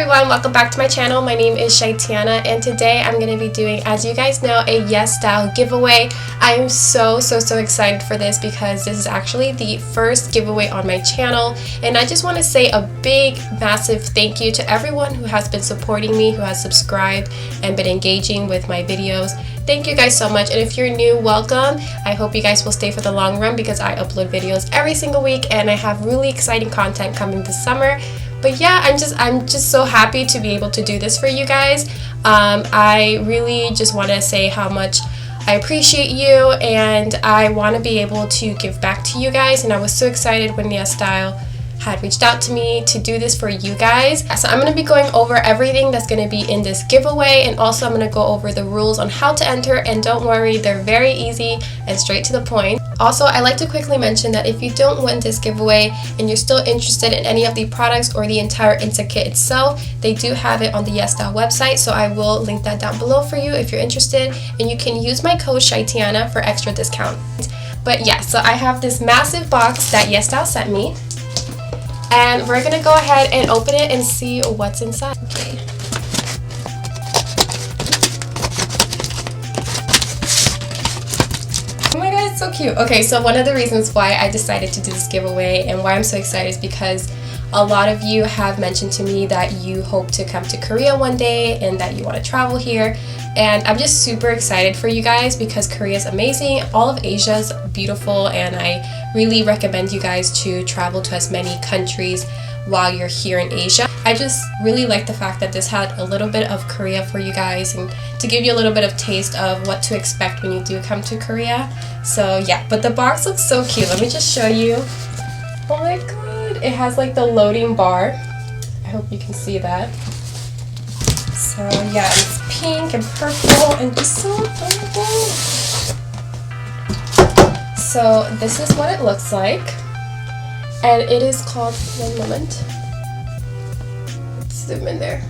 everyone, welcome back to my channel. My name is Shaytiana, and today I'm going to be doing, as you guys know, a Yesstyle giveaway. I am so excited for this because this is actually the first giveaway on my channel, and I just want to say a big massive thank you to everyone who has been supporting me, who has subscribed and been engaging with my videos. Thank you guys so much, and if you're new, welcome. I hope you guys will stay for the long run because I upload videos every single week and I have really exciting content coming this summer. But yeah, I'm just so happy to be able to do this for you guys. I really just want to say how much I appreciate you, and I want to be able to give back to you guys, and I was so excited when Yesstyle had reached out to me to do this for you guys. So I'm going to be going over everything that's going to be in this giveaway, and also I'm going to go over the rules on how to enter, and don't worry, they're very easy and straight to the point. Also, I like to quickly mention that if you don't win this giveaway and you're still interested in any of the products or the entire Inssakit itself, they do have it on the Yesstyle website, so I will link that down below for you if you're interested, and you can use my code Shaytiana for extra discount. But yeah, so I have this massive box that Yesstyle sent me, and we're gonna go ahead and open it and see what's inside. Okay. Oh my god, it's so cute. Okay, so one of the reasons why I decided to do this giveaway and why I'm so excited is because a lot of you have mentioned to me that you hope to come to Korea one day and that you want to travel here. And I'm just super excited for you guys because Korea is amazing. All of Asia is beautiful, and I really recommend you guys to travel to as many countries while you're here in Asia. I just really like the fact that this had a little bit of Korea for you guys, and to give you a little bit of taste of what to expect when you do come to Korea. So yeah, but the box looks so cute. Let me just show you. Oh my god, it has like the loading bar. I hope you can see that. So yeah, it's pink and purple and just so adorable. So this is what it looks like, and it is called, one moment, let's zoom in there.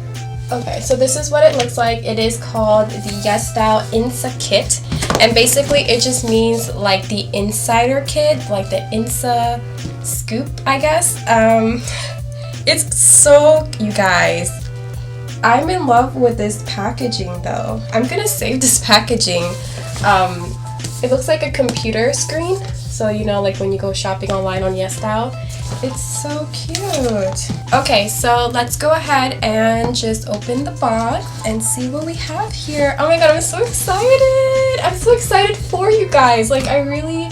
Okay, so this is what it looks like. It is called the Yesstyle Inssakit, and basically it just means like the insider kit, like the Inssa scoop, I guess. It's so, you guys, I'm in love with this packaging though. I'm gonna save this packaging. It looks like a computer screen, so you know, like when you go shopping online on Yesstyle. It's so cute. Okay, so let's go ahead and just open the box and see what we have here. Oh my god, I'm so excited! I'm so excited for you guys. Like, I really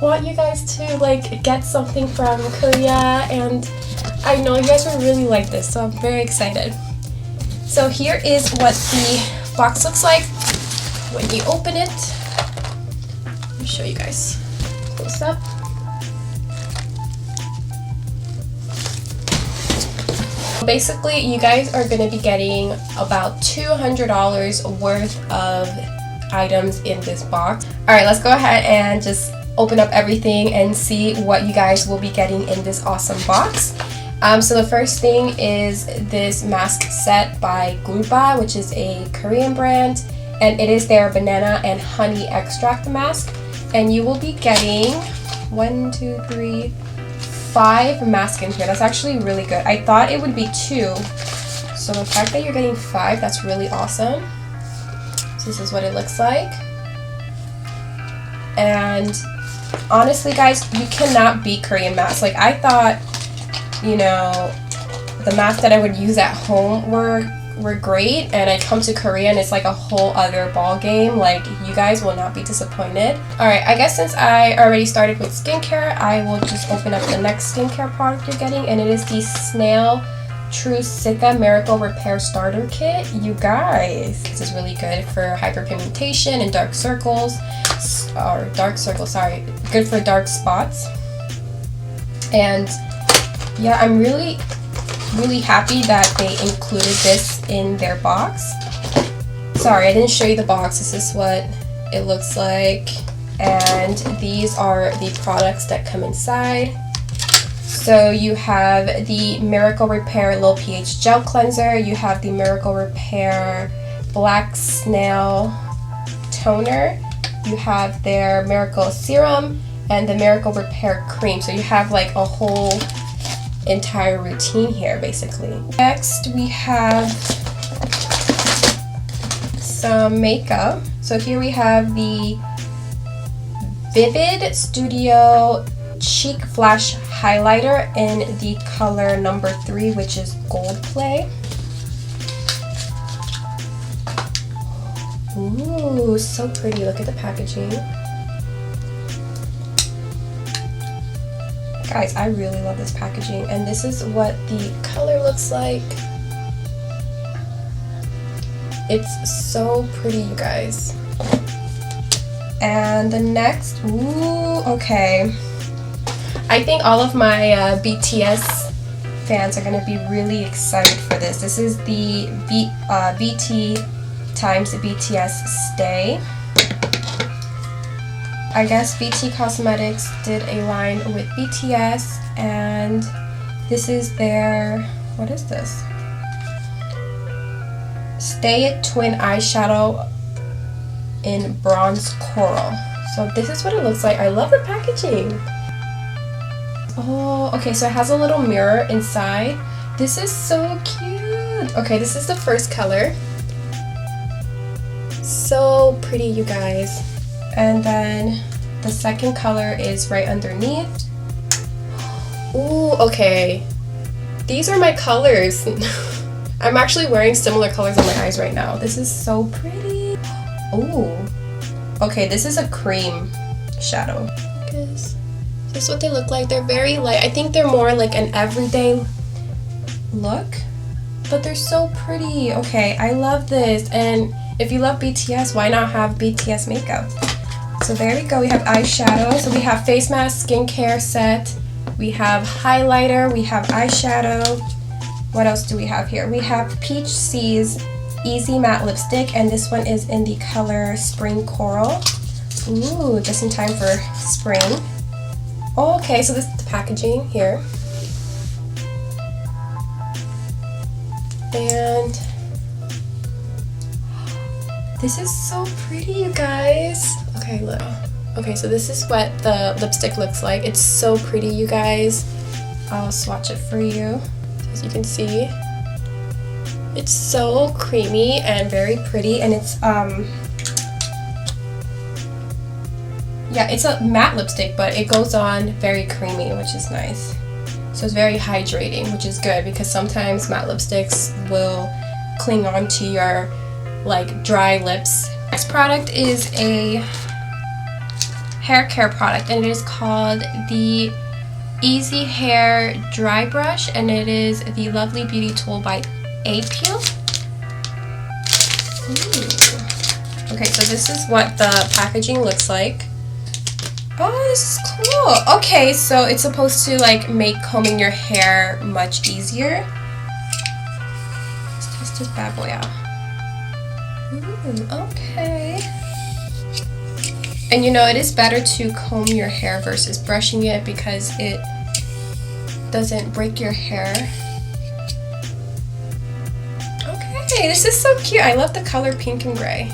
want you guys to like get something from Korea, and I know you guys will really like this, so I'm very excited. So here is what the box looks like when you open it. Let me show you guys close up. Basically, you guys are going to be getting about $200 worth of items in this box. Alright, let's go ahead and just open up everything and see what you guys will be getting in this awesome box. So the first thing is this mask set by ggulba, which is a Korean brand, and it is their banana and honey extract mask. And you will be getting 5 masks in here. That's actually really good. I thought it would be 2, so the fact that you're getting 5, that's really awesome. So this is what it looks like. And honestly guys, you cannot beat Korean masks. Like, I thought, you know, the masks that I would use at home were great, and I come to Korea and it's like a whole other ball game. Like, you guys will not be disappointed. Alright, I guess since I already started with skincare, I will just open up the next skincare product you're getting, and it is the Snail True Sika Miracle Repair Starter Kit. You guys, this is really good for hyperpigmentation and dark circles, good for dark spots. And yeah, I'm really happy that they included this in their box. Sorry, I didn't show you the box. This is what it looks like, and these are the products that come inside. So you have the Miracle Repair Low pH Gel Cleanser, you have the Miracle Repair Black Snail Toner, you have their Miracle Serum, and the Miracle Repair Cream. So you have like a whole entire routine here basically. Next we have some makeup. So here we have the Vyvyd Studio Chic Flash Highlighter in the color number 3, which is Gold Play. Ooh, so pretty. Look at the packaging. Guys, I really love this packaging, and this is what the color looks like. It's so pretty, you guys. And the next, ooh, okay. I think all of my BTS fans are gonna be really excited for this. This is the BT times the BTS Stay. I guess BT Cosmetics did a line with BTS, and this is their, what is this? Stay It Twin Eyeshadow in Bronze Coral. So this is what it looks like. I love the packaging. Oh, okay, so it has a little mirror inside. This is so cute. Okay, this is the first color. So pretty, you guys. And then the second color is right underneath. Ooh, okay. These are my colors. I'm actually wearing similar colors on my eyes right now. This is so pretty. Ooh. Okay, this is a cream shadow. This is what they look like. They're very light. I think they're more like an everyday look, but they're so pretty. Okay, I love this. And if you love BTS, why not have BTS makeup? So there we go. We have eyeshadow. So we have face mask, skincare set. We have highlighter. We have eyeshadow. What else do we have here? We have Peach C's Easy Matte Lipstick, and this one is in the color Spring Coral. Ooh, just in time for spring. Oh, okay, so this is the packaging here. And this is so pretty, you guys. Okay, look. Okay, so this is what the lipstick looks like. It's so pretty, you guys. I'll swatch it for you. As you can see, it's so creamy and very pretty, and it's yeah, it's a matte lipstick, but it goes on very creamy, which is nice. So it's very hydrating, which is good because sometimes matte lipsticks will cling on to your like dry lips. Next product is a hair care product, and it is called the Easy Hair Dry Brush, and it is the Lovely Beauty Tool by Appeal. Okay, so this is what the packaging looks like. Oh, this is cool. Okay, so it's supposed to like make combing your hair much easier. Let's test this bad boy out. Ooh, okay. And you know, it is better to comb your hair versus brushing it because it doesn't break your hair. Okay, this is so cute. I love the color pink and gray.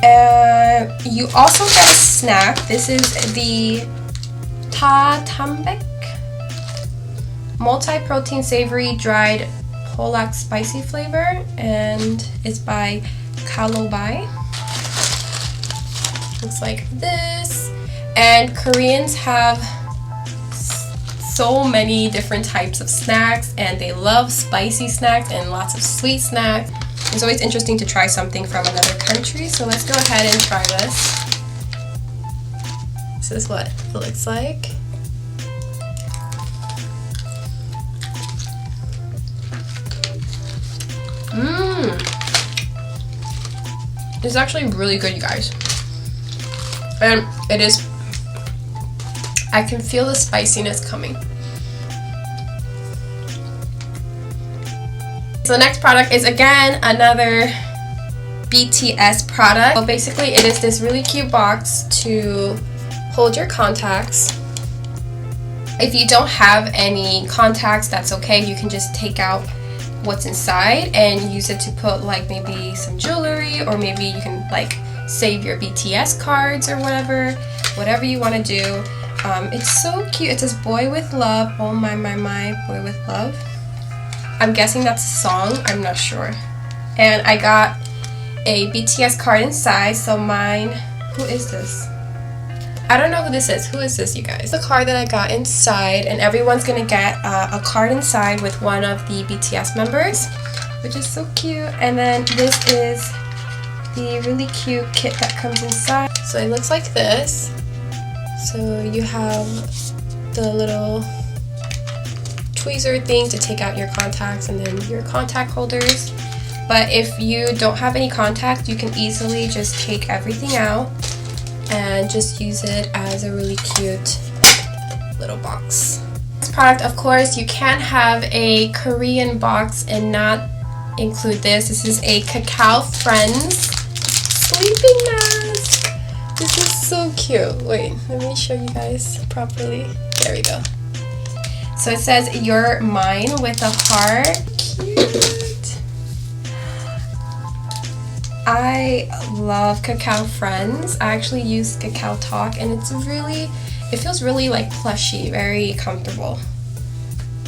You also get a snack. This is the Tatambek multi-protein savory dried Polak spicy flavor, and it's by Kalobai. Looks like this. And Koreans have so many different types of snacks, and they love spicy snacks and lots of sweet snacks. It's always interesting to try something from another country, so let's go ahead and try this. This is what it looks like. It's actually really good, you guys. And it is, I can feel the spiciness coming. So the next product is again another BTS product. So basically it is this really cute box to hold your contacts. If you don't have any contacts, that's okay. You can just take out what's inside and use it to put like maybe some jewelry, or maybe you can like save your BTS cards or whatever you want to do. It's so cute. It says boy with love. Oh my, boy with love. I'm guessing that's a song, I'm not sure. And I got a BTS card inside, so mine, who is this? I don't know who this is. Who is this, you guys? The card that I got inside, and everyone's gonna get a card inside with one of the BTS members, which is so cute. And then this is the really cute kit that comes inside. So it looks like this. So you have the little tweezer thing to take out your contacts, and then your contact holders. But if you don't have any contact, you can easily just take everything out and just use it as a really cute little box. This product, of course, you can have a Korean box and not include this. This is a Cacao Friends sleeping mask. This is so cute. Wait, let me show you guys properly. There we go. So it says "You're mine" with a heart. Cute. I love Cacao Friends. I actually use Cacao Talk, and it feels really like plushy, very comfortable.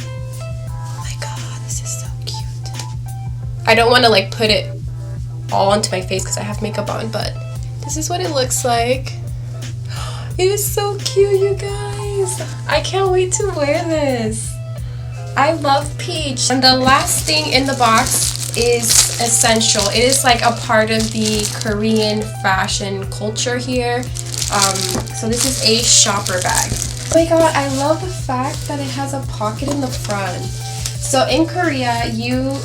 Oh my god, this is so cute. I don't want to like put it all onto my face because I have makeup on, but this is what it looks like. It is so cute, you guys. I can't wait to wear this. I love peach. And the last thing in the box is essential. It is like a part of the Korean fashion culture here. So this is a shopper bag. Oh my god, I love the fact that it has a pocket in the front. So in Korea, you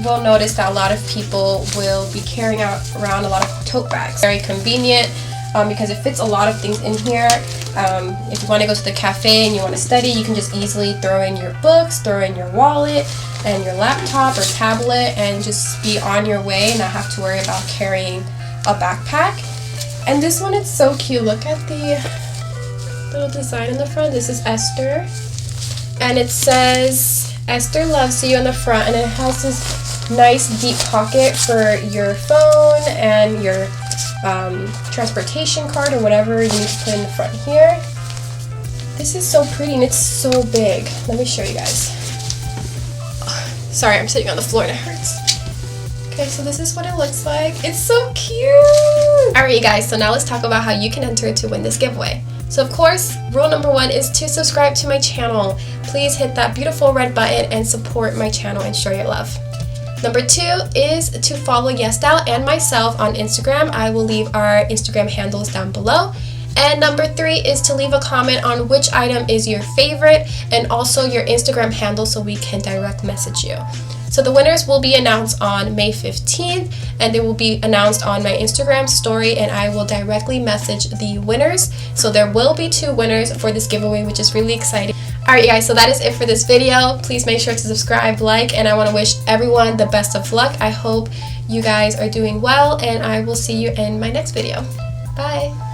will notice that a lot of people will be carrying around a lot of tote bags. Very convenient because it fits a lot of things in here. If you want to go to the cafe and you want to study, you can just easily throw in your books, throw in your wallet and your laptop or tablet, and just be on your way and not have to worry about carrying a backpack. And this one, it's so cute. Look at the little design in the front. This is Esther, and it says "Esther loves you" on the front, and it has this nice deep pocket for your phone and your transportation card or whatever you need to put in the front here. This is so pretty, and it's so big. Let me show you guys. Sorry, I'm sitting on the floor and it hurts. Okay, so this is what it looks like. It's so cute! Alright, you guys, so now let's talk about how you can enter to win this giveaway. So of course, rule number 1 is to subscribe to my channel. Please hit that beautiful red button and support my channel and show your love. Number 2 is to follow Yesstyle and myself on Instagram. I will leave our Instagram handles down below. And number 3 is to leave a comment on which item is your favorite and also your Instagram handle so we can direct message you. So the winners will be announced on May 15th, and they will be announced on my Instagram story, and I will directly message the winners. So there will be 2 winners for this giveaway, which is really exciting. Alright, you guys, so that is it for this video. Please make sure to subscribe, like, and I want to wish everyone the best of luck. I hope you guys are doing well, and I will see you in my next video. Bye!